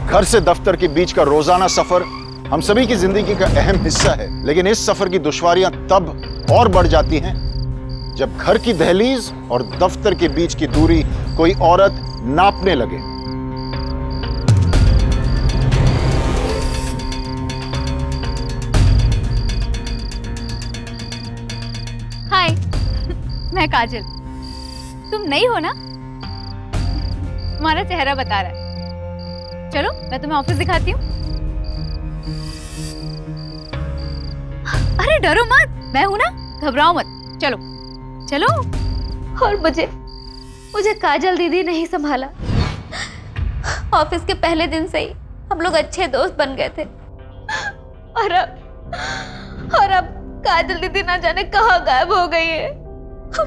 घर से दफ्तर के बीच का रोजाना सफर हम सभी की जिंदगी का अहम हिस्सा है, लेकिन इस सफर की दुश्वारियां तब और बढ़ जाती हैं जब घर की दहलीज और दफ्तर के बीच की दूरी कोई औरत नापने लगे। हाय, मैं काजल। तुम नई हो ना? तुम्हारा चेहरा बता रहा है। चलो मैं तुम्हें ऑफिस दिखाती हूँ। अरे डरो मत, मैं हूं ना, घबराओ मत। चलो चलो। और मुझे काजल दीदी नहीं संभाला। ऑफिस के पहले दिन से ही हम लोग अच्छे दोस्त बन गए थे। और अब काजल दीदी ना जाने कहाँ गायब हो गई है।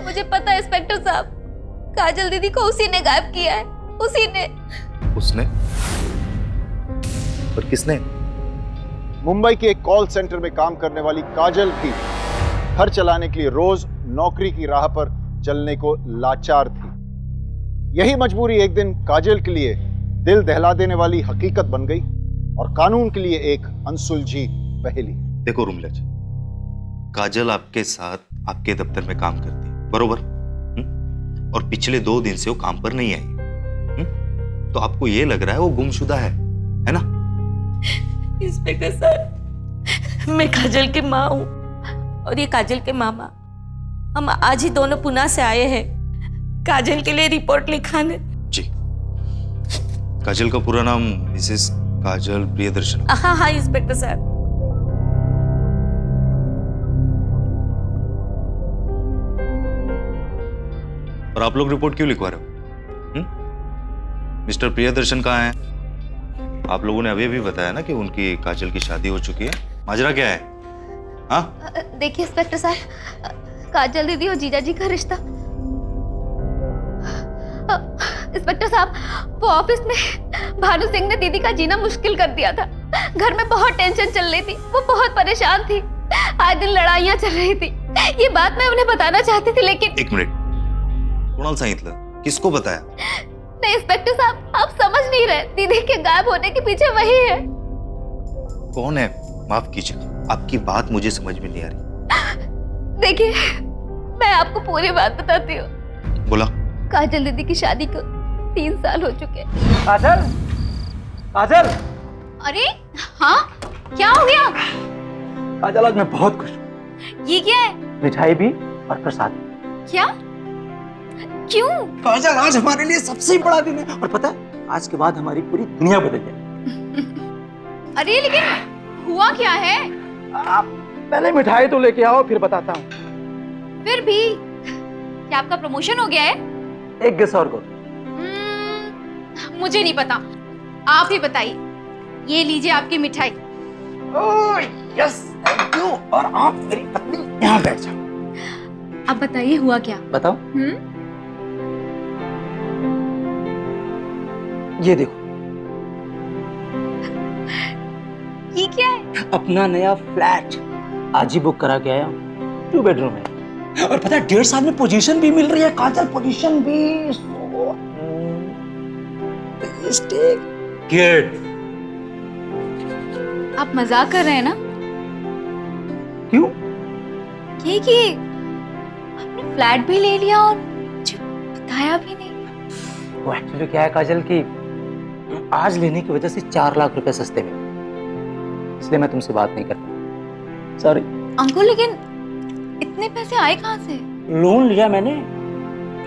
मुझे पता है इंस्पेक्टर साहब, काजल दीदी को उसी ने गायब किया है। उसी ने। उसने? पर किसने? मुंबई के एक कॉल सेंटर में काम करने वाली काजल थी, घर चलाने के लिए रोज नौकरी की राह पर चलने को लाचार थी। यही मजबूरी एक दिन काजल के लिए दिल दहला देने वाली हकीकत बन गई और कानून के लिए एक अनसुलझी पहेली। देखो रुमलज, काजल आपके साथ आपके दफ्तर में काम करती है, बरोबर? और पिछले 2 दिन से वो काम पर नहीं आई। तो आपको ये लग रहा है वो गुमशुदा है ना? इंस्पेक्टर सर, मैं काजल की माँ हूँ और ये काजल के मामा। हम आज ही दोनों पुणे से आए हैं काजल के लिए रिपोर्ट लिखाने। जी। काजल का पूरा नाम मिसेस काजल प्रियदर्शन। हाँ हाँ इंस्पेक्टर साहब। और आप लोग रिपोर्ट क्यों लिखवा रहे हो? मिस्टर प्रियदर्शन कहाँ हैं? आप लोगों ने अभी भी बताया ना कि उनकी काजल की शादी हो चुकी है। माजरा क्या है? हाँ? देखिए इंस्पेक्टर साहब, काजल दीदी और जीजा जी का रिश्ता। इंस्पेक्टर साहब, वो ऑफिस में भानु सिंह ने दीदी का जीना मुश्किल कर दिया था। घर में बहुत टेंशन चल रही थी, वो बहुत परेशान थी, आए दिन लड़ाइयां चल रही थी। ये बात मैं उन्हें बताना चाहती थी, लेकिन। एक मिनट, कोणाला सांगितलं? किसको बताया? नहीं इंस्पेक्टर साहब, आप समझ नहीं रहे। दीदी के गायब होने के पीछे वही है। कौन है? माफ कीजिए, आपकी बात मुझे समझ में नहीं आ रही। देखिए, मैं आपको पूरी बात बताती हूँ। बोला। काजल दीदी की शादी को 3 साल हो चुके। काजल, काजल। अरे हाँ, क्या हो गया? काजल, आज मैं बहुत खुश हूँ। ये क्या है? मिठाई भी और प्रसाद। क्या? क्यों? काजल, आज हमारे लिए सबसे बड़ा दिन है और पता है, आज के बाद हमारी पूरी दुनिया बदल जाएगी। अरे लेकिन हुआ क्या है? आप पहले मिठाई तो लेके आओ, फिर बताता हूँ। फिर भी क्या आपका प्रमोशन हो गया है? एक गेस और करो। मुझे नहीं पता, आप ही बताइए। ये लीजिए आपकी मिठाई। Oh yes, thank you. और आप मेरी पत्नी यहाँ बैठ जाओ। अब बताइए हुआ क्या? बताओ। ये देखो, ये क्या है? अपना नया फ्लैट आज ही बुक करा के आया हूँ। 2 बेडरूम है और पता है 1.5 साल में पोजीशन भी मिल रही है काजल, पोजीशन भी। गुड। आप मजाक कर रहे हैं ना? क्यों? ये कि आपने फ्लैट भी ले लिया और मुझे बताया भी नहीं। वो एक्चुअली क्या है काजल की आज लेने की वजह से 4 लाख रुपए सस्ते में, इसलिए मैं तुमसे बात नहीं करता। सॉरी अंकुल, लेकिन इतने पैसे आए कहाँ से? लोन लिया मैंने।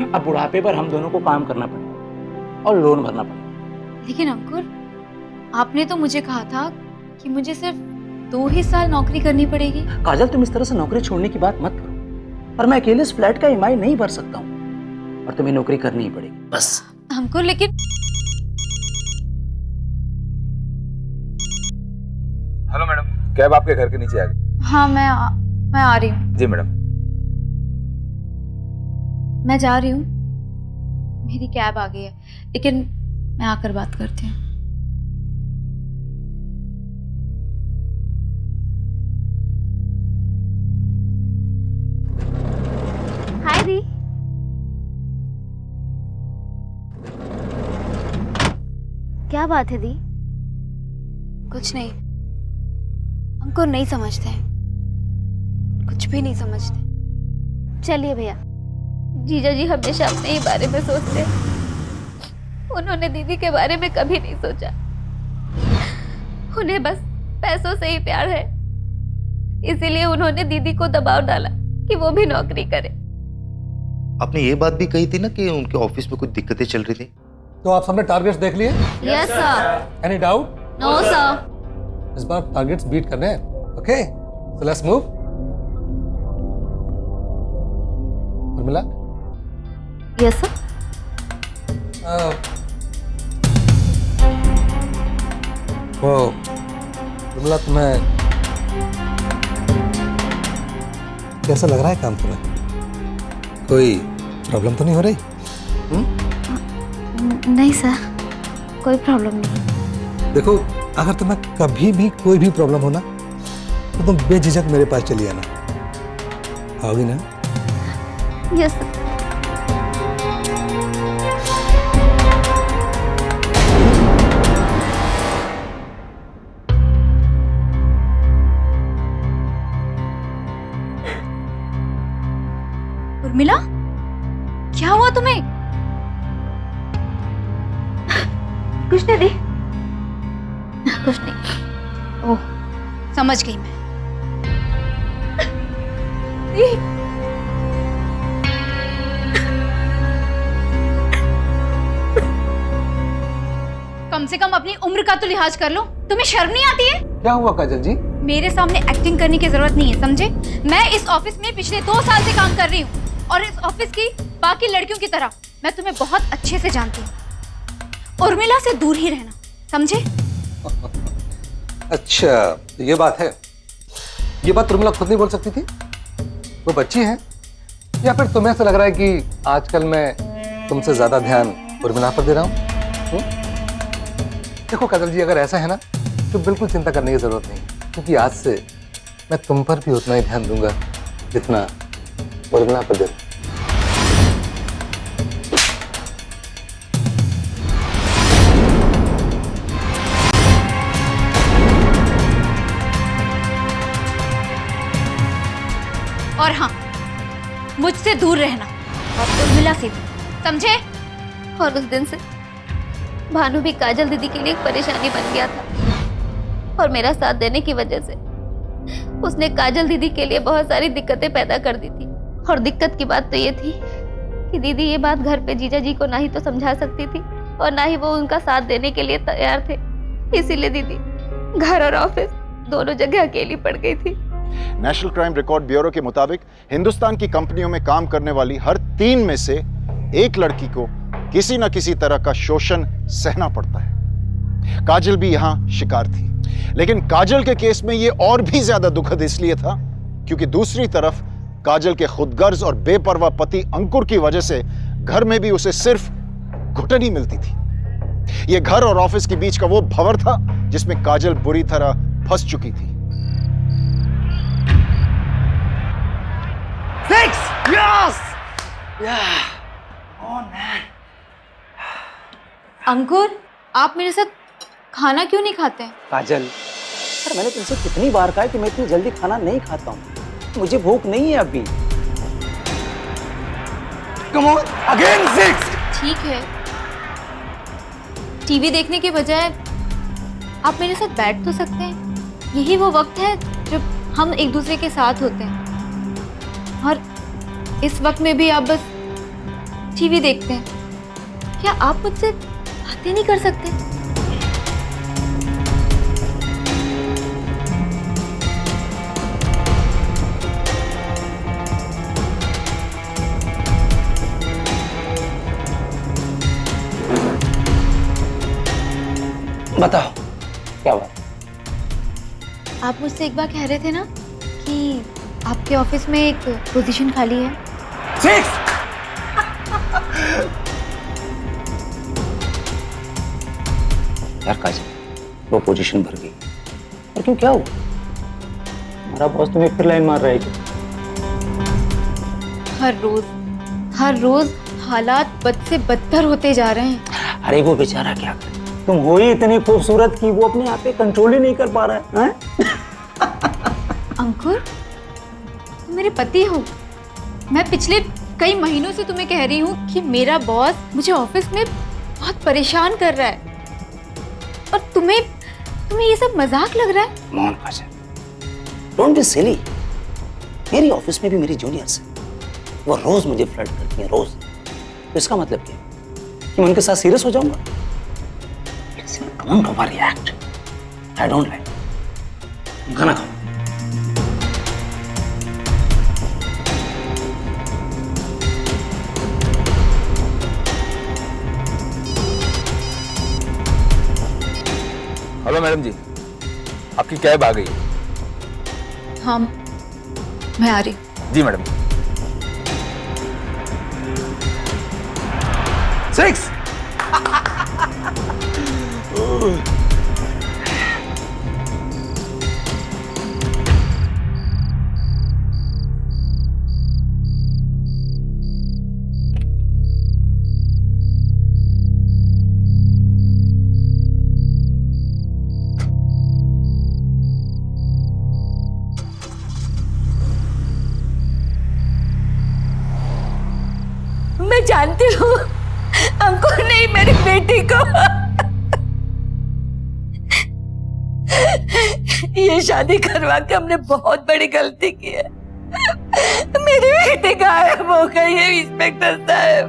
अब बुढ़ापे पर हम दोनों को काम करना पड़ेगा और लोन भरना पड़ेगा। लेकिन अंकुल, आपने तो मुझे कहा था कि मुझे सिर्फ 2 ही साल नौकरी करनी पड़ेगी। काजल, तुम इस तरह से नौकरी छोड़ने की बात मत करो। और मैं अकेले इस फ्लैट का ईएमआई नहीं भर सकता हूँ और तुम्हें नौकरी करनी ही पड़ेगी बस। अंकुल लेकिन। हेलो मैडम, कैब आपके घर के नीचे आ गई। हाँ मैं आ रही हूँ। जी मैडम। मैं जा रही हूँ, मेरी कैब आ गई है, लेकिन मैं आकर बात करती हूँ। हाय दी। क्या बात है दी? कुछ नहीं, हमको नहीं समझते हैं, कुछ भी नहीं समझते। चलिए भैया, जीजा जी हमेशा अपने ही बारे में सोचते हैं। उन्होंने दीदी के बारे में कभी नहीं सोचा। उन्हें बस पैसों से ही प्यार है, इसीलिए उन्होंने दीदी को दबाव डाला कि वो भी नौकरी करे। आपने ये बात भी कही थी ना कि उनके ऑफिस में कुछ दिक्कतें चल रही थी। तो आप सबने टारगेट्स देख लिए? Yes sir. Any doubt? No sir. इस बार टारगेट्स बीट करने हैं। Okay, so let's move. Urmila, yes sir. वो उर्मिला, तुम्हें कैसा लग रहा है काम तुम्हें? कोई प्रॉब्लम तो नहीं हो रही? नहीं सर, कोई प्रॉब्लम नहीं। देखो, अगर तुम्हें कभी भी कोई भी प्रॉब्लम हो ना, तो तुम बेझिझक मेरे पास चली आना। आओगी ना? Yes sir. उर्मिला, क्या हुआ तुम्हें? कुछ नहीं दी, कुछ नहीं। ओह, समझ गई मैं। कम से कम अपनी उम्र का तो लिहाज कर लो, तुम्हें शर्म नहीं आती है? क्या हुआ काजल जी? मेरे सामने एक्टिंग करने की जरूरत नहीं है, समझे? मैं इस ऑफिस में पिछले 2 साल से काम कर रही हूँ और इस ऑफिस की बाकी लड़कियों की तरह मैं तुम्हें बहुत अच्छे से जानती हूँ। उर्मिला से दूर ही रहना, समझे? अच्छा, तो ये बात है। ये बात उर्मिला खुद नहीं बोल सकती थी? वो बच्ची है, या फिर तुम्हें ऐसा लग रहा है कि आजकल मैं तुमसे ज्यादा ध्यान उर्मिला पर दे रहा हूँ? देखो काजल जी, अगर ऐसा है ना, तो बिल्कुल चिंता करने की जरूरत नहीं, क्योंकि आज से मैं तुम पर भी उतना ही ध्यान दूंगा जितना उर्मिला पर दे रहा हूं। और हाँ, मुझसे दूर रहना और उर्मिला से भी, समझे? और उस दिन से भानु भी काजल दीदी के लिए एक परेशानी बन गया था और मेरा साथ देने की वजह से उसने काजल दीदी के लिए बहुत सारी दिक्कतें पैदा कर दी थी। और दिक्कत की बात तो ये थी कि दीदी ये बात घर पे जीजा जी को ना ही तो समझा सकती थी और ना ही वो उनका साथ देने के लिए तैयार थे। इसीलिए दीदी घर और ऑफिस दोनों जगह अकेली पड़ गई थी। नेशनल क्राइम रिकॉर्ड ब्यूरो के मुताबिक हिंदुस्तान की कंपनियों में काम करने वाली हर 3 में से एक लड़की को किसी न किसी तरह का शोषण सहना पड़ता है। काजल भी यहां शिकार थी, लेकिन काजल के केस में यह और भी ज्यादा दुखद इसलिए था क्योंकि दूसरी तरफ काजल के खुदगर्ज और बेपरवाह पति अंकुर की वजह से घर में भी उसे सिर्फ घुटन ही मिलती थी। यह घर और ऑफिस के बीच का वो भंवर था जिसमें काजल बुरी तरह फंस चुकी थी। अंकुर, आप मेरे साथ खाना क्यों नहीं खाते हैं? काजल, सर मैंने तुमसे कितनी बार कहा है कि मैं इतनी जल्दी खाना नहीं खाता हूँ, मुझे भूख नहीं है अभी। Come on, again 6! ठीक है, टीवी देखने के बजाय आप मेरे साथ बैठ तो सकते हैं। यही वो वक्त है जब हम एक दूसरे के साथ होते हैं और इस वक्त में भी आप बस टीवी देखते हैं। क्या आप मुझसे बातें नहीं कर सकते? बताओ क्या बात? आप मुझसे एक बार कह रहे थे ना कि आपके ऑफिस में एक पोजीशन खाली है। 6! यार काजल, वो पोजीशन भर गई। और क्यों, क्या हुआ? हमारा बॉस तुम्हें फिर लाइन मार रहा है क्या? हर रोज हालात बद से बदतर होते जा रहे हैं। अरे वो बेचारा क्या करे, तुम हो ही इतनी खूबसूरत कि वो अपने आप पे कंट्रोल ही नहीं कर पा रहा है, हैं? अंकुर, तुम मेरे पति हो। मैं पिछले कई महीनों से तुम्हें कह रही हूँ कि मेरा बॉस मुझे ऑफिस में बहुत परेशान कर रहा है, और तुम्हें ये सब मजाक लग रहा है। मोहन काजल, डोंट बी सिली। मेरी ऑफिस में भी मेरी जूनियर्स हैं, वो रोज मुझे फ्लर्ट करती हैं, रोज। तो इसका मतलब क्या कि मैं उनके साथ सीरियस हो जाऊंगा? Listen, don't overreact. I don't like. खाना खाओ। हेलो मैडम जी, आपकी कैब आ गई। हाँ, मैं आ रही हूँ। जी मैडम। 6 मैं जानती हूँ अंकुर ने ही मेरी बेटी को ये शादी करवा के हमने बहुत बड़ी गलती की है। मेरी बेटी गायब हो गई है इंस्पेक्टर साहब।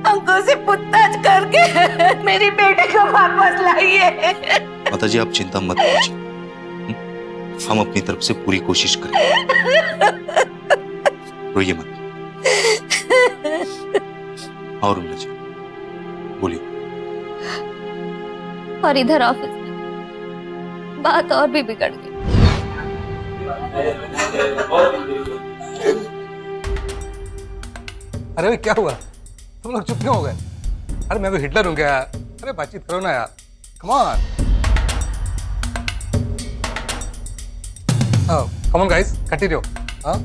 अंकुर से पूछताछ करके मेरी बेटी को वापस लाइए। माता जी आप चिंता मत कीजिए, हम अपनी तरफ से पूरी कोशिश करेंगे। रोइए मत। और उम्र जी बोलिए। और इधर ऑफिस में बात और भी बिगड़ गई। अरे भाई क्या हुआ, तुम लोग चुप क्यों हो गए? अरे मैं भी हिटलर हूँ क्या? अरे बातचीत करो ना यार, कम ऑन गाइस, कंटिन्यू। हाँ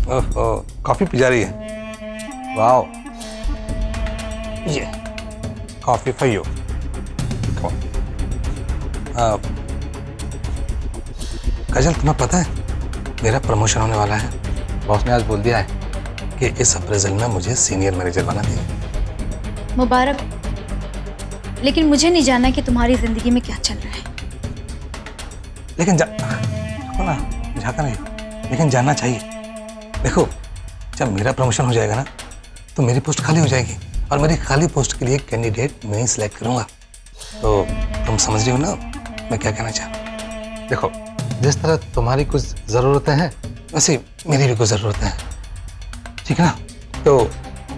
ओह कॉफी पी जा रही है, वाओ। ये कॉफी फॉर यू। काजल तुम्हें पता है मेरा प्रमोशन होने वाला है। बॉस ने आज बोल दिया है कि इस अप्रेजल में मुझे सीनियर मैनेजर बना दिया। मुबारक, लेकिन मुझे नहीं जानना कि तुम्हारी जिंदगी में क्या चल रहा है। लेकिन रुको ना, झाका नहीं, लेकिन जानना चाहिए। देखो जब मेरा प्रमोशन हो जाएगा ना तो मेरी पोस्ट खाली हो जाएगी, और मेरी खाली पोस्ट के लिए कैंडिडेट मैं ही सिलेक्ट करूंगा। तो तुम समझ रही हो ना मैं क्या कहना चाह रहा हूँ? देखो जिस तरह तुम्हारी कुछ ज़रूरतें हैं वैसे मेरी भी कुछ ज़रूरतें हैं, ठीक है ना? तो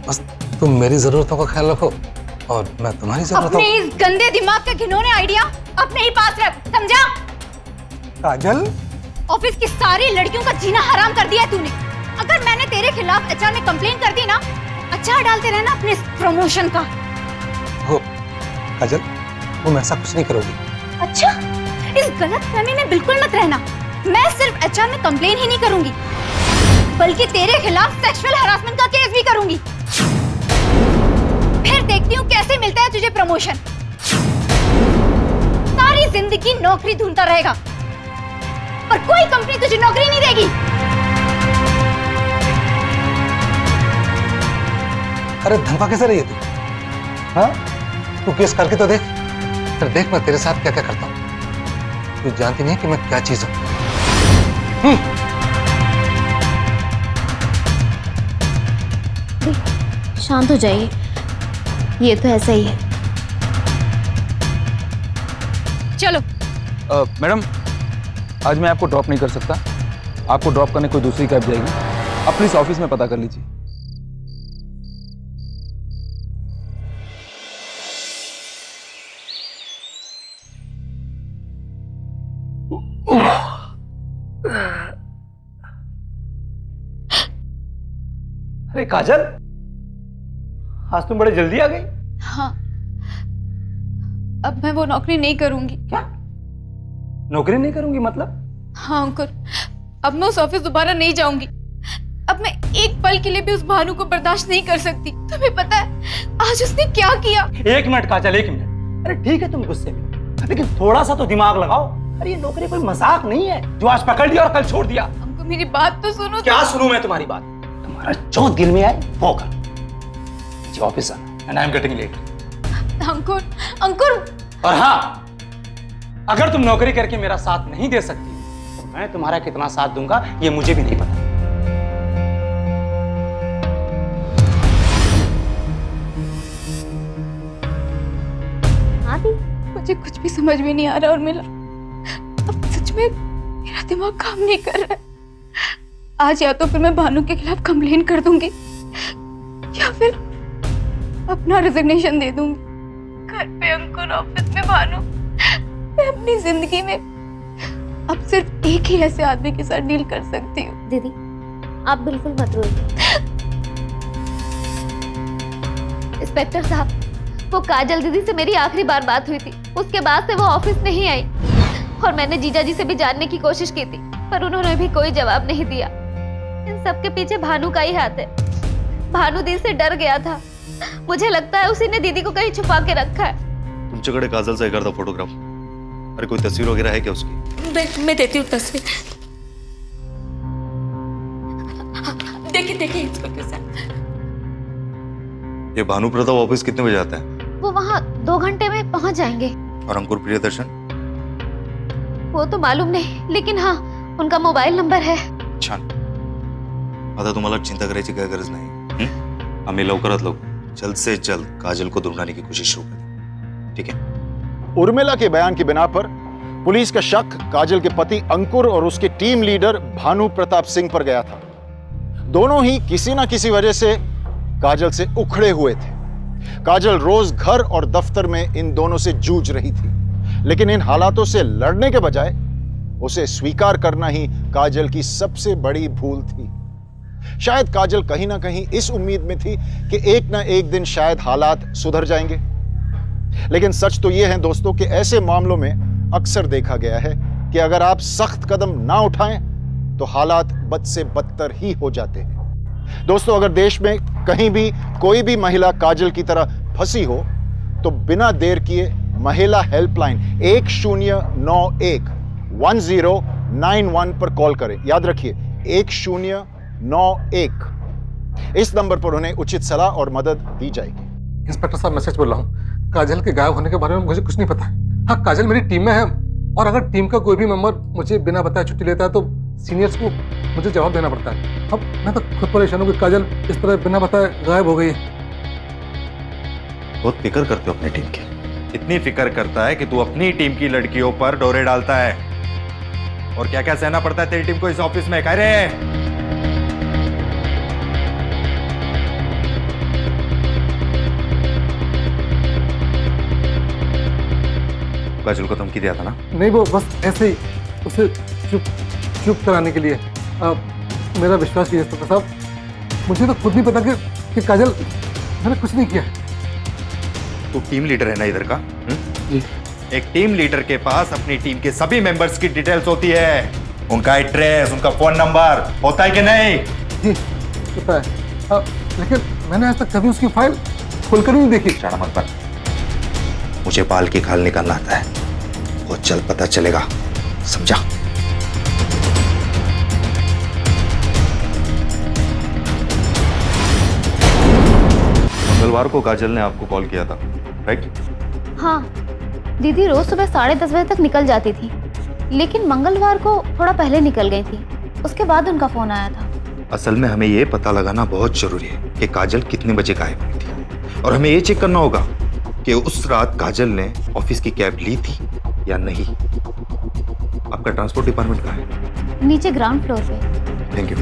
बस तुम मेरी ज़रूरतों का ख्याल रखो और मैं तुम्हारी ज़रूरतों। अपने इस गंदे दिमाग का घिनौने आइडिया अपने ही पास रख, समझा? काजल, ऑफिस की सारी लड़कियों का जीना हराम कर दिया है तूने। अगर मैंने तेरे खिलाफ एचआर में कंप्लेन कर दी ना, अच्छा डालते रहना अपने प्रमोशन का। हो काजल, तुम ऐसा कुछ नहीं करोगी। अच्छा, इस गलतफहमी में बिल्कुल मत रहना। मैं सिर्फ एचआर में कंप्लेन ही नहीं करूंगी, बल्कि तेरे खिलाफ सेक्सुअल हरासमेंट का केस भी करूंगी। फिर देखती हूँ कैसे मिलता है तुझे प्रमोशन। सारी जिंदगी नौकरी ढूंढता रहेगा, पर कोई कंपनी तुझे नौकरी नहीं देगी। अरे धमका कैसे रही है तू? हाँ तू केस करके तो देख, फिर देख मैं तेरे साथ क्या क्या करता हूँ। तू जानती नहीं कि मैं क्या चीज हूँ। शांत हो जाइए, ये तो ऐसा ही है। चलो। मैडम आज मैं आपको ड्रॉप नहीं कर सकता, आपको ड्रॉप करने कोई दूसरी कैब जाएगी। आप प्लीज ऑफिस में पता कर लीजिए। अरे काजल, आज तुम बड़े जल्दी आ गई। हाँ, अब मैं वो नौकरी नहीं करूंगी। क्या नौकरी नहीं करूंगी मतलब? हाँ अंकुर, अब मैं उस ऑफिस दोबारा नहीं जाऊंगी। अब मैं एक पल के लिए भी उस भानु को बर्दाश्त नहीं कर सकती। तुम्हें पता है आज उसने क्या किया? एक मिनट काजल, एक मिनट। अरे ठीक है तुम गुस्से में हो, लेकिन थोड़ा सा तो दिमाग लगाओ। अरे ये नौकरी कोई मजाक नहीं है जो आज पकड़ लिया और कल छोड़ दिया। हमको मेरी बात तो सुनो। क्या सुनूं मैं तुम्हारी बात? तुम्हारा जो दिल में आए वो कर। जी office and I am getting late. Ankur, Ankur. और हाँ, अगर तुम नौकरी करके मेरा साथ नहीं दे सकती तो मैं तुम्हारा कितना साथ दूंगा ये मुझे भी नहीं पता। हाँ दी, मुझे कुछ भी समझ में नहीं आ रहा उर्मिला। अब सच में मेरा दिमाग काम नहीं कर रहा है। आज या तो फिर मैं भानु के खिलाफ कंप्लेन कर दूंगी या फिर अपना रिजिग्नेशन दे दूंगी। घर पे अंकुर, ऑफिस में भानु। मैं अपनी जिंदगी में अब सिर्फ एक ही ऐसे आदमी के साथ डील कर सकती हूँ। दीदी आप बिल्कुल मत रोइए। इंस्पेक्टर साहब, वो काजल दीदी से मेरी आखिरी बार बात हुई थी। उसके बाद से वो ऑफिस नहीं आई और मैंने जीजा जी से भी जानने की कोशिश की थी, पर उन्होंने भी कोई जवाब नहीं दिया। इन सब के पीछे भानु का ही हाथ है। भानु दीदी से डर गया था। मुझे लगता है उसी ने दीदी को कहीं छुपा के रखा है। तुमच्याकडे काजल से एखादा फोटोग्राफ, अरे कोई तस्वीर वगैरह है क्या उसकी? मैं देती हूँ तस्वीर। देखिए देखिए इंस्पेक्टर साहब। ये भानु प्रताप ऑफिस कितने बजे आता है? वो वहाँ 2 घंटे में पहुंच जाएंगे। और अंकुर प्रियदर्शन? वो तो मालूम नहीं, लेकिन हाँ उनका मोबाईल नंबर है। छान। आता तुम्हाला चिंता करायची काय गरज नाही। आम्ही लवकरात लवकर जल्द से जल्द काजल को ढूंढने की कोशिश शुरू करें, ठीक है? उर्मिला के बयान की बिना पर पुलिस का शक काजल के पति अंकुर और उसके टीम लीडर भानु प्रताप सिंह पर गया था। दोनों ही किसी ना किसी वजह से काजल से उखड़े हुए थे। काजल रोज घर और दफ्तर में इन दोनों से जूझ रही थी, लेकिन इन हालातों से लड़ने के बजाय उसे स्वीकार करना ही काजल की सबसे बड़ी भूल थी। शायद काजल कहीं ना कहीं इस उम्मीद में थी कि एक ना एक दिन शायद हालात सुधर जाएंगे। लेकिन सच तो यह है दोस्तों कि ऐसे मामलों में अक्सर देखा गया है कि अगर आप सख्त कदम ना उठाएं तो हालात बद से बदतर ही हो जाते हैं। दोस्तों, अगर देश में कहीं भी कोई भी महिला काजल की तरह फंसी हो तो बिना देर किए महिला हेल्पलाइन 1091-1091 पर कॉल करें। याद रखिए 1091। इस नंबर पर उन्हें उचित सलाह और मदद दी जाएगी। इंस्पेक्टर साहब, मैं सच बोल रहा हूँ, काजल के गायब होने के बारे में मुझे कुछ नहीं पता है। हाँ, काजल मेरी टीम में है और अगर टीम का कोई भी मेंबर मुझे बिना बताए छुट्टी लेता है तो सीनियर्स को मुझे जवाब देना पड़ता है। अब मैं तो खुद परेशान हूँ कि काजल इस तरह बिना बताए गायब हो गई है। बहुत फिक्र करते हो अपनी टीम की। इतनी फिक्र करता है कि तू अपनी टीम की लड़कियों पर डोरे डालता है। और क्या क्या सहना पड़ता है तेरी टीम को इस ऑफिस में। कह रहे काजल को धमकी दिया था ना? नहीं, वो बस ऐसे ही उसे चुप कराने के लिए। मेरा विश्वास कीजिए इंस्पेक्टर साहब, मुझे तो खुद नहीं पता कि काजल, मैंने कुछ नहीं किया। तू टीम लीडर है ना इधर का? जी। एक टीम लीडर के पास अपनी टीम के सभी मेंबर्स की डिटेल्स होती है। उनका एड्रेस, उनका फोन नंबर होता है कि नहीं? जी होता है। लेकिन मैंने आज तक कभी उसकी फाइल खोलकर नहीं देखी। चाड़ा मत पर। मुझे बाल की खाल निकालना आता है, वो जल्द पता चलेगा, समझा? मंगलवार को काजल ने आपको कॉल किया था, राइट? हाँ, दीदी रोज सुबह 10:30 बजे तक निकल जाती थी, लेकिन मंगलवार को थोड़ा पहले निकल गई थी। उसके बाद उनका फोन आया था। असल में हमें ये पता लगाना बहुत जरूरी है कि काजल कितने बजे गायब हुई थी, और हमें ये चेक करना होगा कि उस रात काजल ने ऑफिस की कैब ली थी या नहीं। आपका ट्रांसपोर्ट डिपार्टमेंट कहाँ है? नीचे ग्राउंड फ्लोर पे। Thank you.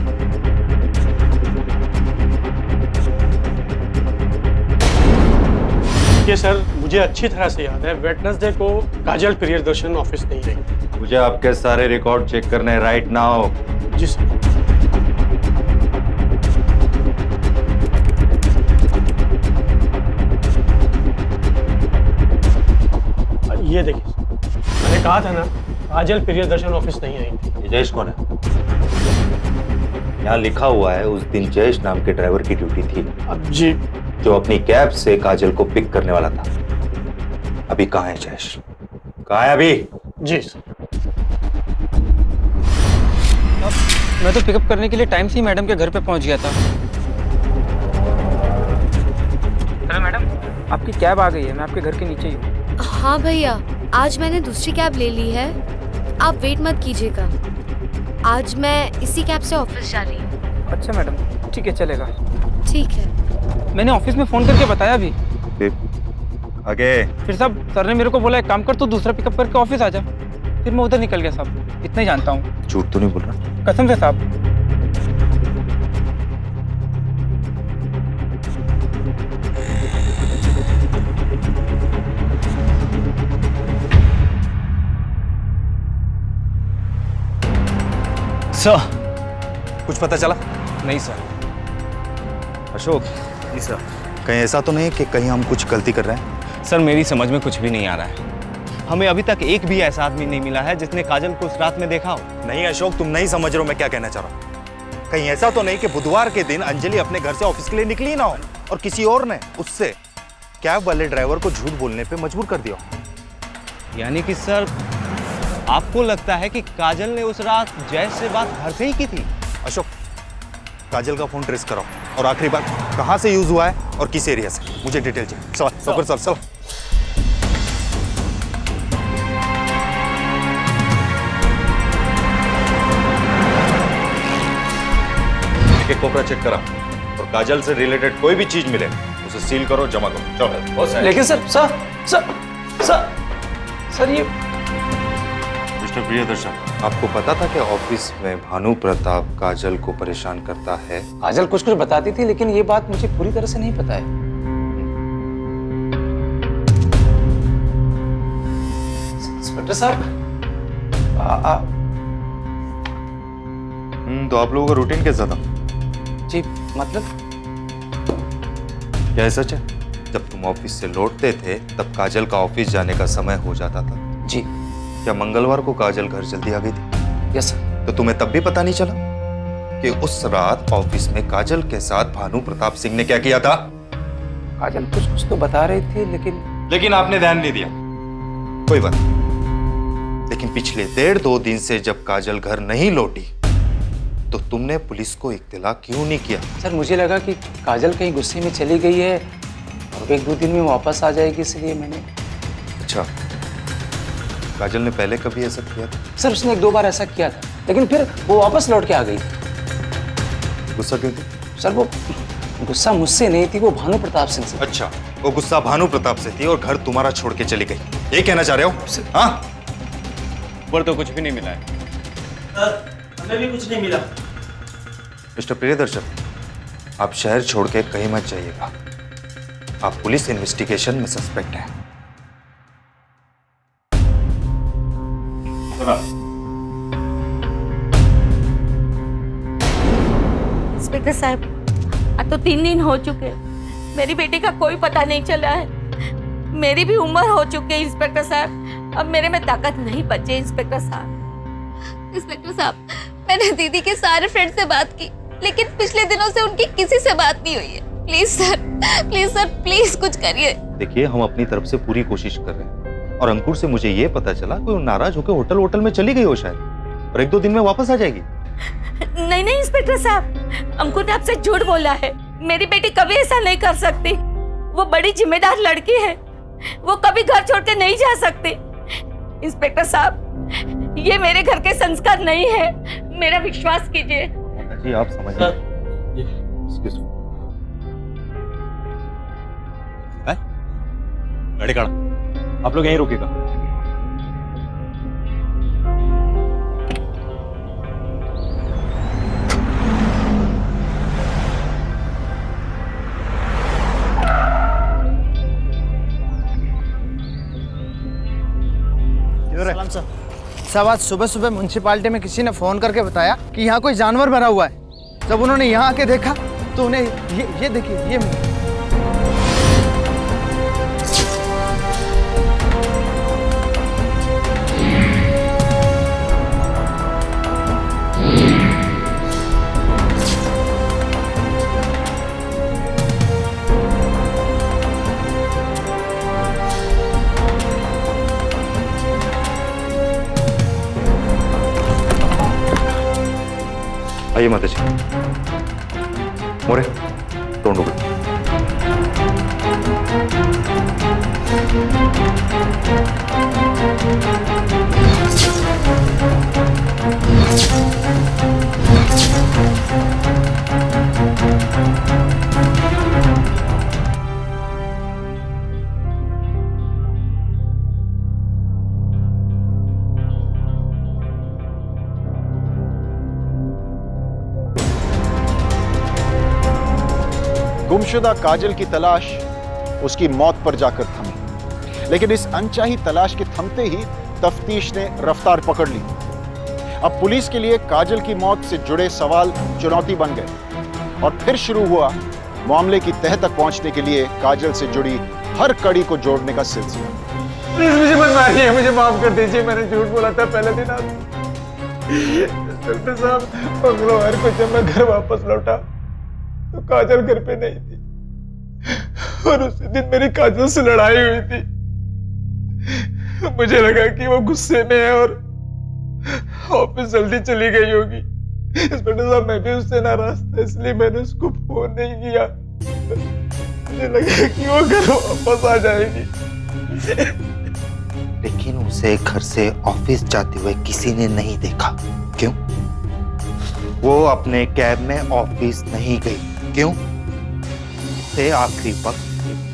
ये सर, मुझे अच्छी तरह से याद है वेडनेसडे को काजल प्रियदर्शन ऑफिस नहीं रही। मुझे आपके सारे रिकॉर्ड चेक करने हैं राइट नाउ। जी सर। ये देखिए, मैंने कहा था ना काजल प्रियदर्शन ऑफिस नहीं आई थी। जयेश कौन है? यहाँ लिखा हुआ है उस दिन जयेश नाम के ड्राइवर की ड्यूटी थी, अब जी जो अपनी कैब से काजल को पिक करने वाला था। अभी कहाँ है जयेश? कहाँ है अभी? जी मैं तो पिकअप करने के लिए टाइम से ही मैडम के घर पे पहुंच गया था। हेलो मैडम, आपकी कैब आ गई है, मैं आपके घर के नीचे ही हूँ। हाँ भैया, आज मैंने दूसरी कैब ले ली है, आप वेट मत कीजिएगा। आज मैं इसी कैब से ऑफिस जा रही हूँ। अच्छा मैडम, ठीक है, चलेगा। ठीक है। मैंने ऑफिस में फोन करके बताया भी। आगे फिर साहब, सर ने मेरे को बोला एक काम कर, तू दूसरा पिकअप करके ऑफिस आ जा। फिर मैं उधर निकल गया साहब, इतना ही जानता हूँ। झूठ तो नहीं बोल रहा? कसम से साहब। सर, कुछ पता चला? नहीं सर। अशोक जी सर, कहीं ऐसा तो नहीं कि कहीं हम कुछ गलती कर रहे हैं? सर मेरी समझ में कुछ भी नहीं आ रहा है। हमें अभी तक एक भी ऐसा आदमी नहीं मिला है जिसने काजल को उस रात में देखा हो। नहीं अशोक, तुम नहीं समझ रहे हो मैं क्या कहना चाह रहा हूँ। कहीं ऐसा तो नहीं कि बुधवार के दिन अंजलि अपने घर से ऑफिस के लिए निकली ना हो और किसी और ने उससे कैब वाले ड्राइवर को झूठ बोलने पे मजबूर कर दिया। यानी कि सर, आपको लगता है कि काजल ने उस रात जयेश से बात घर से ही की थी? अशोक, काजल का फोन ट्रेस कराओ और आखिरी बार कहाँ से यूज हुआ है और किस एरिया से, मुझे डिटेल चाहिए। चल। एक कोपरा चेक करा और काजल से रिलेटेड कोई भी चीज मिले उसे सील करो, जमा करो। चलो। लेकिन सर ये मिस्टर प्रियदर्शन, आपको पता था कि ऑफिस में भानु प्रताप काजल को परेशान करता है? काजल कुछ बताती थी, लेकिन ये बात मुझे पूरी तरह से नहीं पता है। इंस्पेक्टर साहब, तो आप लोगों का रूटीन कैसा था? जी मतलब क्या है सच है? जब तुम ऑफिस से लौटते थे तब काजल का ऑफिस जाने का समय हो जाता था। जी। क्या मंगलवार को काजल घर जल्दी आ गई थी? Yes sir. तो तुम्हें तब भी पता नहीं चला कि उस रात ऑफिस में काजल के साथ भानु प्रताप सिंह ने क्या किया था? काजल कुछ तो बता रही थी, लेकिन आपने ध्यान नहीं दिया। कोई बात नहीं। लेकिन पिछले 1.5-2 दिन से जब काजल घर नहीं लौटी तो तुमने पुलिस को इत्तला क्यों नहीं किया? सर मुझे लगा कि काजल कहीं गुस्से में चली गई है और 1-2 दिन में वापस आ जाएगी, इसलिए मैंने। अच्छा, काजल ने पहले कभी ऐसा किया था? सर उसने 1-2 बार ऐसा किया था, लेकिन फिर वो वापस लौट के आ गई थी। गुस्सा क्यों थी? सर वो गुस्सा मुझसे नहीं थी, वो भानु प्रताप सिंह से। अच्छा, वो गुस्सा भानु प्रताप से थी और घर तुम्हारा छोड़ के चली गई, ये कहना चाह रहे हो? हाँ? ऊपर तो कुछ भी नहीं मिला है। हमें भी कुछ नहीं मिला। मिस्टर प्रियदर्शन, आप शहर छोड़ के कहीं मत जाइएगा। आप पुलिस इन्वेस्टिगेशन में सस्पेक्ट हैं। इंस्पेक्टर साहब, अब तो 3 दिन हो चुके, मेरी बेटी का कोई पता नहीं चला है। मेरी भी उम्र हो चुकी है इंस्पेक्टर साहब, अब मेरे में ताकत नहीं बची इंस्पेक्टर साहब। इंस्पेक्टर साहब, मैंने दीदी के सारे फ्रेंड से बात की, लेकिन पिछले दिनों से उनकी किसी से बात नहीं हुई है। प्लीज सर, प्लीज कुछ करिए। देखिए, हम अपनी तरफ से पूरी कोशिश कर रहे हैं और अंकुर से मुझे ये पता चला कि वो नाराज होकर होटल में चली गई हो शायद, और 1-2 दिन में वापस आ जाएगी। नहीं इंस्पेक्टर साहब, अंकुर ने आपसे झूठ बोला है। मेरी बेटी कभी ऐसा नहीं कर सकती। वो बड़ी जिम्मेदार लड़की है, वो कभी घर छोड़ के नहीं जा सकती। इंस्पेक्टर साहब, ये मेरे घर के संस्कार नहीं है, मेरा विश्वास कीजिए। जी आप समझिए। गाड़ी काढ़ा, आप लोग यहीं रुकेगा। साहब, आज सुबह सुबह म्यूनसिपालिटी में किसी ने फोन करके बताया कि यहाँ कोई जानवर मरा हुआ है। जब उन्होंने यहाँ आके देखा तो उन्हें ये देखिए, ये आइए माता जी। मोरे तोड़ लो। गुमशुदा काजल की तलाश उसकी मौत पर जाकर थमी, लेकिन इस अनचाही तलाश के थमते ही तफ्तीश ने रफ्तार पकड़ ली। अब पुलिस के लिए काजल की मौत से जुड़े सवाल चुनौती बन गए और फिर शुरू हुआ मामले की तह तक पहुंचने के लिए काजल से जुड़ी हर कड़ी को जोड़ने का सिलसिला। प्लीज मुझे मत मारिए, मुझे माफ कर दीजिए, मैंने झूठ बोला था पहले दिन। आप इंस्पेक्टर साहब, मंगलवार को जब मैं घर वापस लौटा तो काजल घर पे नहीं थी और उसी दिन मेरी काजल से लड़ाई हुई थी। मुझे लगा कि वो गुस्से में है और ऑफिस जल्दी चली गई होगी। इंस्पेक्टर साहब, मैं भी उससे नाराज था, इसलिए मैंने उसको फोन नहीं किया। मुझे लगा कि वो घर वापस आ जाएगी। लेकिन उसे घर से ऑफिस जाते हुए किसी ने नहीं देखा। क्यों? वो अपने कैब में ऑफिस नहीं गई। क्यों? उसे आखिरी वक्त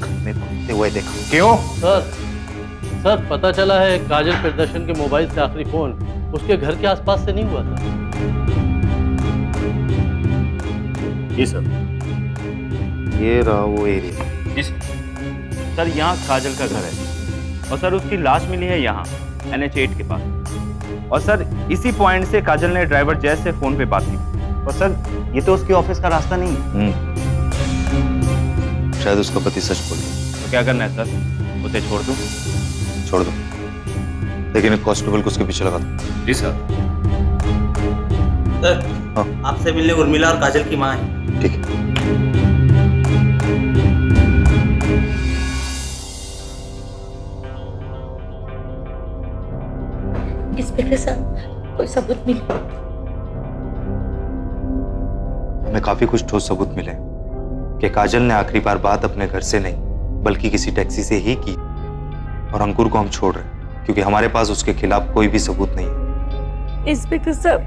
घर में घूमते हुए देखा। क्यों? सर पता चला है काजल प्रियदर्शन के मोबाइल से आखिरी फोन उसके घर के आसपास से नहीं हुआ था। जी सर। ये रहा वो एरिया। जी सर, यहाँ काजल का घर है और सर उसकी लाश मिली है यहाँ NH8 के पास। और सर इसी पॉइंट से काजल ने ड्राइवर जय से फोन पे बात की। और सर ये तो उसके ऑफिस का रास्ता नहीं है। शायद उसका पति सच बोले। तो क्या करना है सर? उसे छोड़ दूं? छोड़ दो, लेकिन एक कांस्टेबल को उसके पीछे लगा दो। जी सर। सर, आपसे मिलने उर्मिला और काजल की माँ है। ठीक है। इंस्पेक्टर साहब, कोई सबूत मिले? हमें काफी कुछ ठोस सबूत मिले कि काजल ने आखिरी बार बात अपने घर से नहीं बल्कि किसी टैक्सी से ही की। और अंकुर को हम छोड़ रहे हैं क्योंकि हमारे पास उसके खिलाफ कोई भी सबूत नहीं है। इंस्पेक्टर साहब,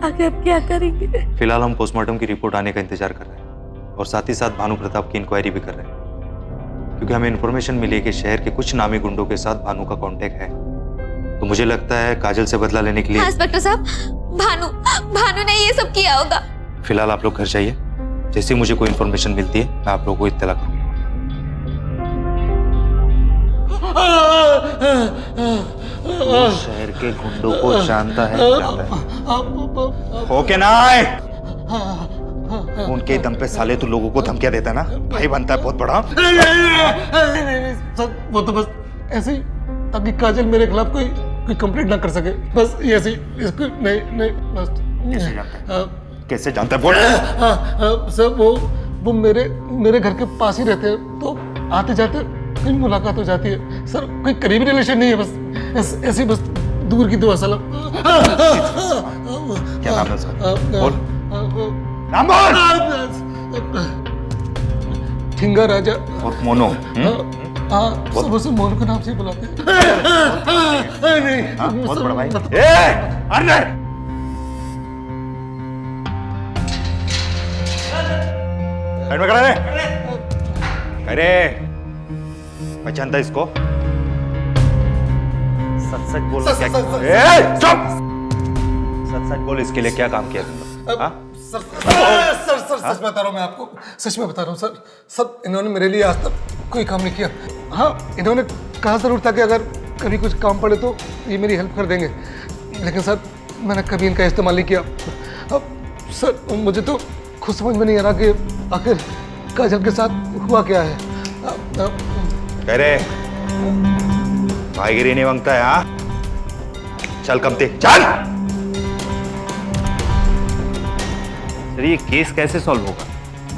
आगे आप क्या करेंगे? फिलहाल हम पोस्टमार्टम की रिपोर्ट आने का इंतजार कर रहे हैं और साथ ही साथ भानु प्रताप की इंक्वायरी भी कर रहे हैं, क्योंकि हमें इन्फॉर्मेशन मिली है कि शहर के कुछ नामी गुंडों के साथ भानु का कांटेक्ट है। तो मुझे लगता है काजल से बदला लेने के लिए। हाँ, इंस्पेक्टर साहब, भानु ने ये सब किया होगा। फिलहाल आप लोग घर जाइए, जैसे मुझे कोई इन्फॉर्मेशन मिलती है मैं आप लोगों को इत्तला करूंगा। शहर के गुंडों को जानता है, ओके ना? उनके दम पे साले तू लोगों को धमकियां देता है ना, भाई बनता है बहुत बड़ा। नहीं, सर वो तो बस ऐसे ही ताकि काजल मेरे खिलाफ कोई कंप्लेंट ना कर सके, बस ऐसे ही। इसको नहीं बस। कैसे जानता है? कैसे जानता है बोल? सर वो मेरे घर के पास ही रहते हैं, तो आते जाते कहीं मुलाकात हो जाती है। सर कोई करीबी रिलेशन नहीं है, बस ऐसे बस दूर की दुआ सलाम। क्या नाम है उसका? बोल नाम बोल। ठिंगा राजा और मोनो। हाँ, सब उसे मोनू के नाम से बुलाते हैं। नहीं, बहुत बड़ा भाई। अरे पहचानता इसको? सच बोल। सच बोल, इसके लिए क्या काम किया तुमने? सर सच बता रहा हूँ मैं आपको, सच में बता रहा हूँ सर इन्होंने मेरे लिए आज तक कोई काम नहीं किया। हाँ, इन्होंने कहा जरूर था कि अगर कभी कुछ काम पड़े तो ये मेरी हेल्प कर देंगे, लेकिन सर मैंने कभी इनका इस्तेमाल नहीं किया। अब सर मुझे तो खुद समझ में नहीं आ रहा कि आखिर काजल के साथ हुआ क्या है। कह रहे भाईगिरी नहीं मांगता है? हाँ चल कमते चल। सर ये केस कैसे सॉल्व होगा?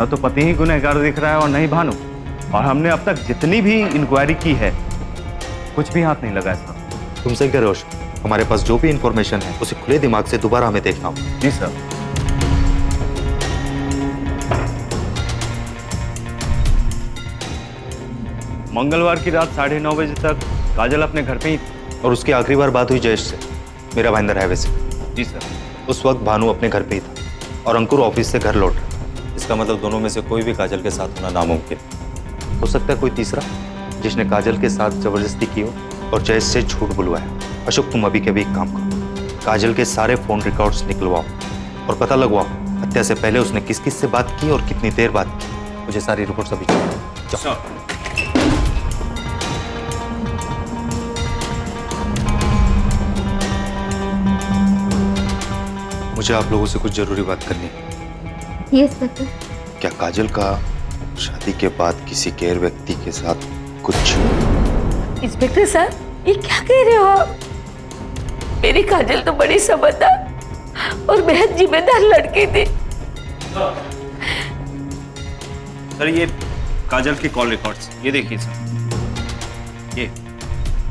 न तो पति ही गुनहगार दिख रहा है और न ही भानु, और हमने अब तक जितनी भी इंक्वायरी की है कुछ भी हाथ नहीं लगा इसका। तुमसे क्या रोश, हमारे पास जो भी इंफॉर्मेशन है उसे खुले दिमाग से दोबारा हमें देखना होगा। जी सर। मंगलवार की रात 9:30 बजे तक काजल अपने घर पे ही थी। और उसकी आखिरी बार बात हुई जयेश से मेरा भाईंदर हाईवे से। जी सर। उस वक्त भानु अपने घर पे ही था और अंकुर ऑफिस से घर लौट रहा था। इसका मतलब दोनों में से कोई भी काजल के साथ होना नामुमकिन। हो सकता है कोई तीसरा जिसने काजल के साथ जबरदस्ती की हो और जयेश से झूठ बुलवाया। अशोक, तुम अभी के अभी एक काम करो, काजल के सारे फोन रिकॉर्ड्स निकलवाओ और पता लगवाओ हत्या से पहले उसने किस किस से बात की और कितनी देर बात की। मुझे सारी रिपोर्ट अभी चाहिए। मुझे आप लोगों से कुछ जरूरी बात करनी है। Yes sir. क्या काजल का शादी के बाद किसी गैर व्यक्ति के साथ कुछ? इंस्पेक्टर सर, ये क्या कह रहे हो आप? मेरी काजल तो बड़ी समझदार और बेहद जिम्मेदार लड़की थी। सर ये काजल की कॉल रिकॉर्ड्स, ये देखिए सर। ये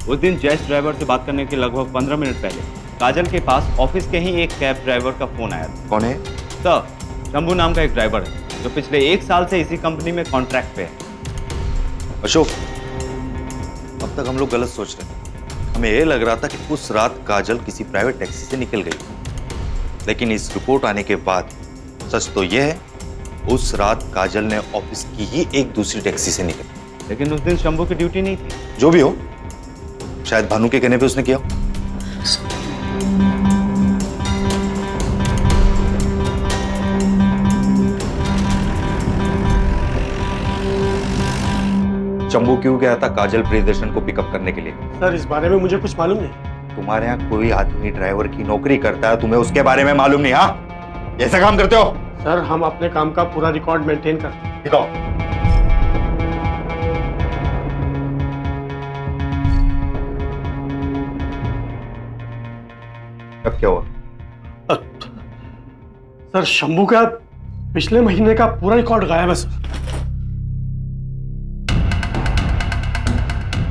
उस दिन जयेश ड्राइवर से बात करने के लगभग 15 मिनट पहले काजल के पास ऑफिस के ही एक कैब ड्राइवर का फोन आया था। कौन है? सर, शंभू नाम का एक ड्राइवर है जो पिछले 1 साल से इसी कंपनी में कॉन्ट्रैक्ट पे है। अशोक, अब तक हम लोग गलत सोच रहे थे। हमें यह लग रहा था कि उस रात काजल किसी प्राइवेट टैक्सी से निकल गई, लेकिन इस रिपोर्ट आने के बाद सच तो यह है उस रात काजल ने ऑफिस की ही एक दूसरी टैक्सी से निकली। लेकिन उस दिन शंभू की ड्यूटी नहीं थी। जो भी हो, शायद भानु के कहने पे उसने किया। शंभू क्यों गया था काजल प्रियदर्शन को पिकअप करने के लिए? सर इस बारे में मुझे कुछ मालूम नहीं। तुम्हारे यहाँ कोई आदमी ड्राइवर की नौकरी करता है, तुम्हें उसके बारे में मालूम नहीं? हाँ, ऐसा काम करते हो? सर हम अपने काम का पूरा रिकॉर्ड मेंटेन करते हैं। दिखाओ। अब क्या हुआ? सर शंभू का पिछले महीने का पूरा रिकॉर्ड गायब है सर।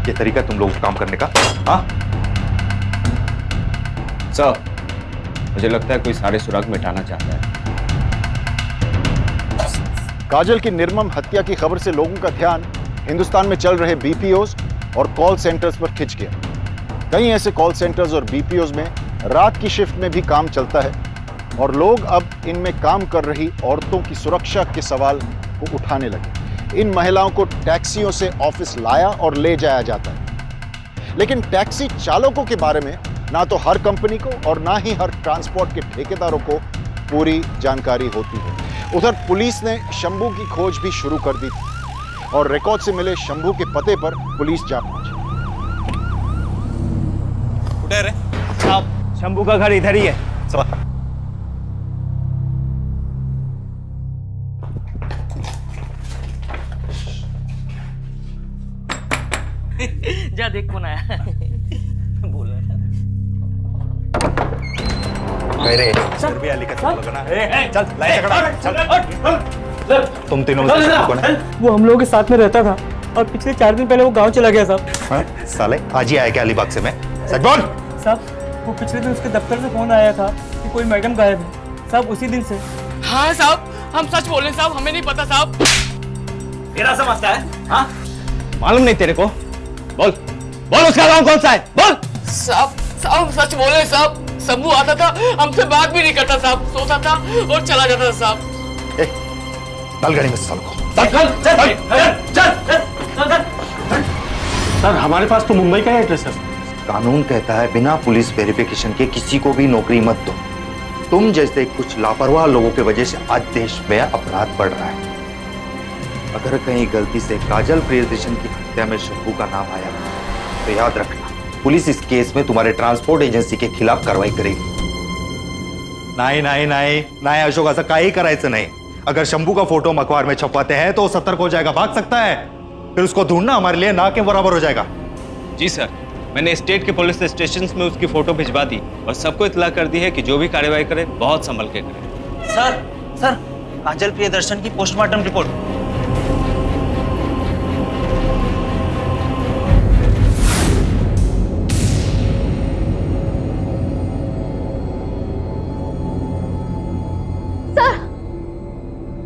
ये तरीका तुम लोगों को काम करने का? हाँ सर, मुझे लगता है कोई सारे सुराग मिटाना चाहता है। काजल की निर्मम हत्या की खबर से लोगों का ध्यान हिंदुस्तान में चल रहे बीपीओज और कॉल सेंटर्स पर खिंच गया। कई ऐसे कॉल सेंटर्स और बीपीओज में रात की शिफ्ट में भी काम चलता है और लोग अब इनमें काम कर रही औरतों की सुरक्षा के सवाल को उठाने लगे। इन महिलाओं को टैक्सियों से ऑफिस लाया और ले जाया जाता है, लेकिन टैक्सी चालकों के बारे में ना तो हर कंपनी को और ना ही हर ट्रांसपोर्ट के ठेकेदारों को पूरी जानकारी होती है। उधर पुलिस ने शंभू की खोज भी शुरू कर दी थी और रिकॉर्ड से मिले शंभू के पते पर पुलिस जा पहुंची। साहब, शंभू का घर इधर ही है। जा देख कौन आया। बोल सर भी अली का चल लाइन चल। तुम तीनों में से कौन है? वो हम लोगों के साथ में रहता था और पिछले 4 दिन पहले वो गांव चला गया साहब। साले आज ही आया क्या अलीबाग से? मैं सच बोल। साहब वो पिछले दिन उसके दफ्तर से फोन आया था कि कोई मैडम गायब है साहब, उसी दिन से। हाँ साहब, हम सच बोल रहे हैं साहब, हमें नहीं पता साहब। तेरा समझता है? हाँ मालूम नहीं तेरे को? बोल बोल, उसका नाम कौन सा है? बोल। साहब साहब सच बोल रहे साहब, शंभू आता था, हमसे बात भी नहीं करता साहब, सोता था और चला जाता था साहब। डाल गाड़ी में सालों को। सर हमारे पास तो मुंबई का ही एड्रेस है। कानून कहता है बिना पुलिस वेरिफिकेशन के किसी को भी नौकरी मत दो। तुम जैसे कुछ लापरवाह लोगों की वजह से आज देश में अपराध बढ़ रहा है। अगर कहीं गलती से काजल प्रियदर्शन की हत्या में शंभू का नाम आया तो याद रखना, पुलिस इस केस में तुम्हारे ट्रांसपोर्ट एजेंसी के खिलाफ कार्रवाई करेगी। नहीं नहीं नहीं नहीं अशोक, असं काही करायचं नहीं। अगर शंभू का फोटो हम अखबार में छपवाते हैं तो वो सतर्क हो जाएगा, भाग सकता है, फिर उसको ढूंढना हमारे लिए ना के बराबर हो जाएगा। जी सर, मैंने स्टेट के पुलिस स्टेशन में उसकी फोटो भिजवा दी और सबको इत्तला कर दी है कि जो भी कार्रवाई करे बहुत संभल के करे। सर काजल प्रियदर्शन की पोस्टमार्टम रिपोर्ट।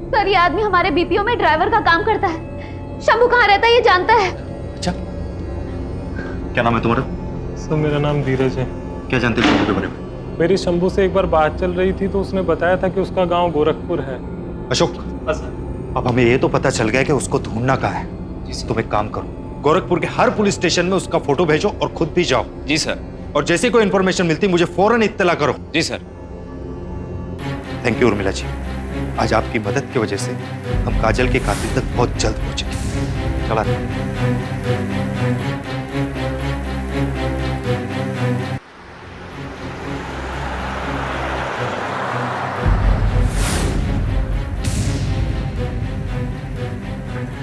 सर ये आदमी हमारे बीपीओ में ड्राइवर का काम करता है। शंभू कहाँ रहता है ये जानता है। क्या नाम है तुम्हारा? सर मेरा नाम धीरज है। क्या जानते हो शंभू के बारे में? मेरी शंभू से एक बार बात चल रही थी तो उसने बताया था कि उसका गांव गोरखपुर है। अशोक, अब हमें ये तो पता चल गया कि उसको ढूंढना कहाँ है। तुम एक काम करो, गोरखपुर के हर पुलिस स्टेशन में उसका फोटो भेजो और खुद भी जाओ। जी सर। और जैसे कोई इंफॉर्मेशन मिलती मुझे फौरन इत्तला करो। जी sir. Thank you Urmila ji, आज आपकी मदद की वजह से हम काजल के कातिल तक बहुत जल्द पहुंचे। चला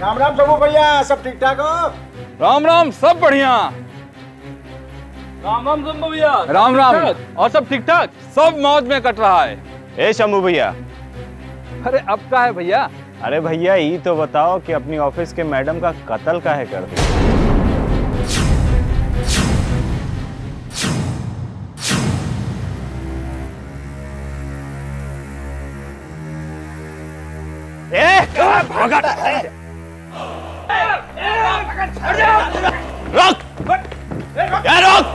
राम राम शंभू भैया, सब ठीक ठाक हो? राम राम, सब बढ़िया। राम राम शंभू भैया। राम राम। और सब ठीक ठाक? सब मौज में कट रहा है। ए शंभू भैया। अरे अब का है भैया? अरे भैया ये तो बताओ कि अपनी ऑफिस के मैडम का कत्ल काहे कर दिया? भागा। रोक! क्या रोक?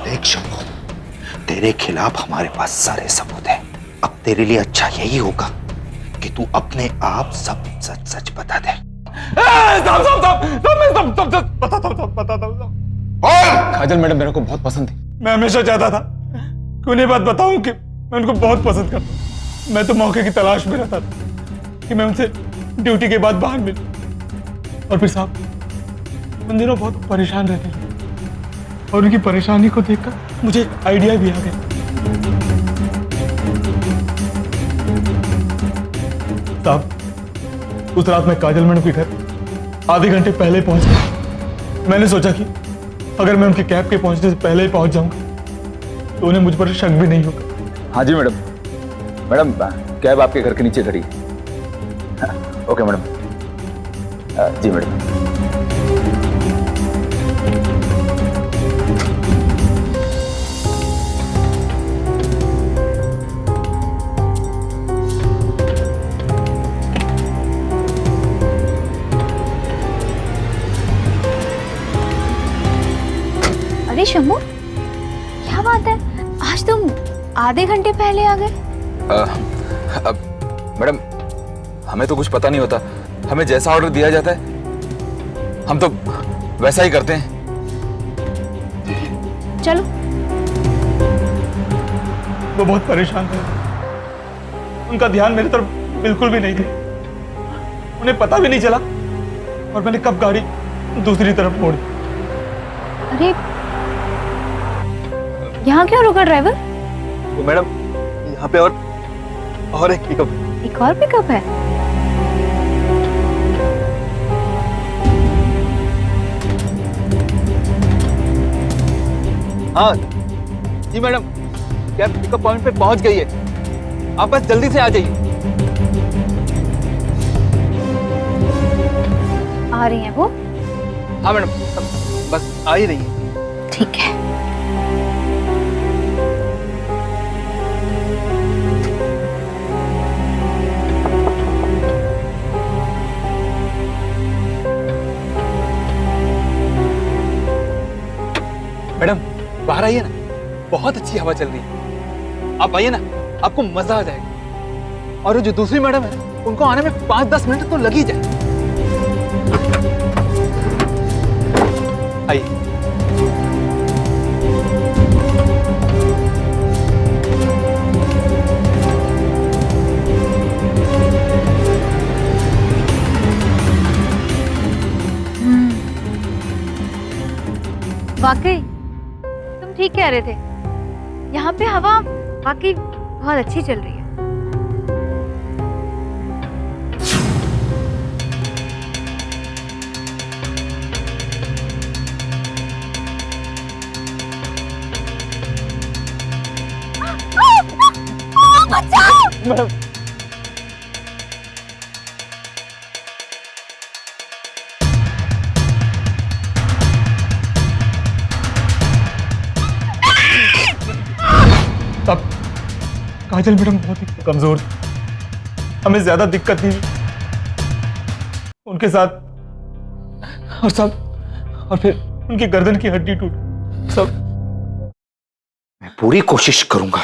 देख शंभू, तेरे खिलाफ हमारे पास सारे सबूत हैं। अब तेरे लिए अच्छा यही होगा कि तू अपने आप सब सच सच बता दे। काजल मैडम मेरे को बहुत पसंद थी। मैं हमेशा चाहता था कि उन्हें बात बताऊं कि मैं उनको बहुत पसंद करता हूं। मैं तो मौके की तलाश में रहता था कि मैं उनसे ड्यूटी के बाद बाहर मिलूं। और फिर साहब उन दिनों बहुत परेशान रहते थे और उनकी परेशानी को देखकर मुझे एक आइडिया भी आ गया। साहब उस रात मैं काजल मैडम के घर आधे घंटे पहले पहुंच गया। मैंने सोचा कि अगर मैं उनके कैब के पहुंचने से पहले ही पहुंच जाऊंगा तो उन्हें मुझ पर शक भी नहीं होगा। हाँ जी मैडम। मैडम कैब आपके घर के नीचे खड़ी है। Okay madam. जी मैडम। अरे शंभू, क्या बात है, आज तुम आधे घंटे पहले आ गए? मैडम हमें तो कुछ पता नहीं होता, हमें जैसा ऑर्डर दिया जाता है हम तो वैसा ही करते हैं। चलो। वो बहुत परेशान थे, उनका ध्यान मेरी तरफ बिल्कुल भी नहीं था। उन्हें पता भी नहीं चला और मैंने कब गाड़ी दूसरी तरफ मोड़ी। अरे यहाँ क्यों रुका ड्राइवर? तो मैडम यहाँ पे और एक पिकअप। एक और पिकअप है? हाँ जी मैडम, कैब पिकअप पॉइंट पे पहुंच गई है, आप बस जल्दी से आ जाइए। आ रही है वो? हाँ मैडम, बस आ ही रही है। ठीक है। मैडम बाहर आइए ना, बहुत अच्छी हवा चल रही है, आप आइए ना, आपको मजा आ जाएगा। और जो दूसरी मैडम है उनको आने में 5-10 मिनट तो लग ही जाए। आइए। वाकई तुम ठीक कह रहे थे, यहाँ पे हवा वाकई बहुत अच्छी चल रही है। बचाओ। तब काजल मैडम बहुत ही कमजोर थी, हमें ज्यादा दिक्कत नहीं हुई। उनके साथ और फिर उनकी गर्दन की हड्डी टूट सब। मैं पूरी कोशिश करूंगा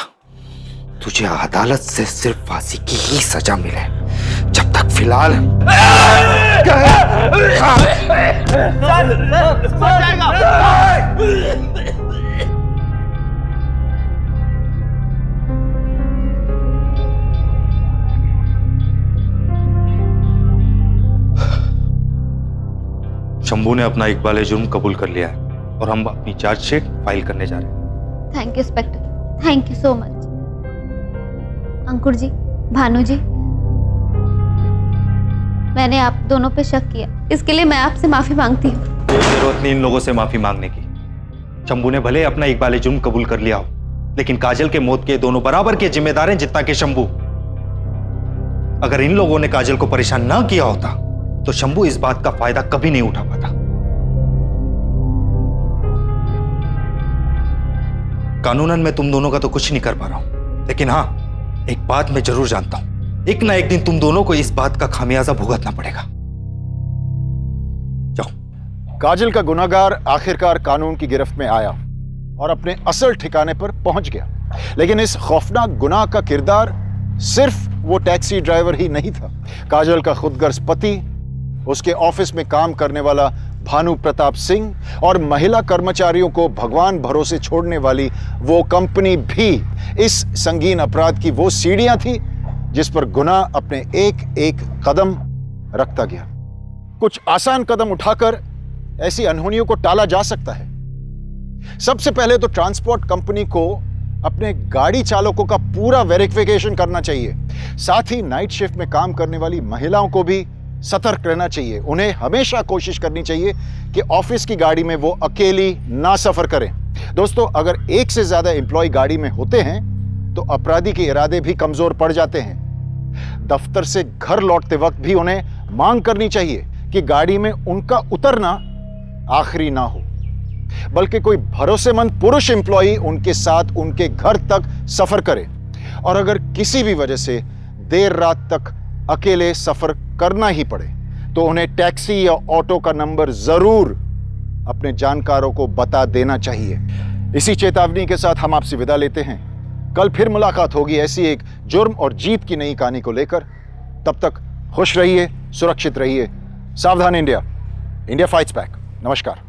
तुझे अदालत से सिर्फ फांसी की ही सजा मिले। जब तक फिलहाल शंभू ने अपना इकबाल जुर्म कबूल कर लिया है और हम अपनी चार्जशीट फाइल करने जा रहे हैं। Thank you inspector, thank you so much. Ankur ji, Bhanu ji, मैंने आप दोनों पे शक किया, इसके लिए मैं आपसे माफी मांगती हूँ। कोई जरूरत नहीं इन लोगों से माफी मांगने की। शंभू ने भले अपना इकबाल जुर्म कबूल कर लिया हो, लेकिन काजल के मौत के दोनों बराबर के जिम्मेदार हैं जितना कि शंभू। अगर इन लोगों ने काजल को परेशान ना किया होता तो शंभू इस बात का फायदा कभी नहीं उठा पाता। कानूनन मैं तुम दोनों का तो कुछ नहीं कर पा रहा हूं, लेकिन हां, एक बात मैं जरूर जानता हूं, एक ना एक दिन तुम दोनों को इस बात का खामियाजा भुगतना पड़ेगा। जाओ। काजल का गुनाहगार आखिरकार कानून की गिरफ्त में आया और अपने असल ठिकाने पर पहुंच गया। लेकिन इस खौफनाक गुनाह का किरदार सिर्फ वो टैक्सी ड्राइवर ही नहीं था। काजल का खुदगर्ज पति, उसके ऑफिस में काम करने वाला भानु प्रताप सिंह और महिला कर्मचारियों को भगवान भरोसे छोड़ने वाली वो कंपनी भी इस संगीन अपराध की वो सीढ़ियां थी जिस पर गुनाह अपने एक एक कदम रखता गया। कुछ आसान कदम उठाकर ऐसी अनहोनियों को टाला जा सकता है। सबसे पहले तो ट्रांसपोर्ट कंपनी को अपने गाड़ी चालकों का पूरा वेरिफिकेशन करना चाहिए। साथ ही नाइट शिफ्ट में काम करने वाली महिलाओं को भी सतर्क रहना चाहिए। उन्हें हमेशा कोशिश करनी चाहिए कि ऑफिस की गाड़ी में वो अकेली ना सफर करें। दोस्तों, अगर एक से ज्यादा एम्प्लॉय गाड़ी में होते हैं तो अपराधी के इरादे भी कमजोर पड़ जाते हैं। दफ्तर से घर लौटते वक्त भी उन्हें मांग करनी चाहिए कि गाड़ी में उनका उतरना आखिरी ना हो, बल्कि कोई भरोसेमंद पुरुष एम्प्लॉय उनके साथ उनके घर तक सफर करे। और अगर किसी भी वजह से देर रात तक अकेले सफर करना ही पड़े तो उन्हें टैक्सी या ऑटो का नंबर जरूर अपने जानकारों को बता देना चाहिए। इसी चेतावनी के साथ हम आपसे विदा लेते हैं। कल फिर मुलाकात होगी ऐसी एक जुर्म और जीत की नई कहानी को लेकर। तब तक खुश रहिए, सुरक्षित रहिए। सावधान इंडिया, इंडिया फाइट्स बैक। नमस्कार।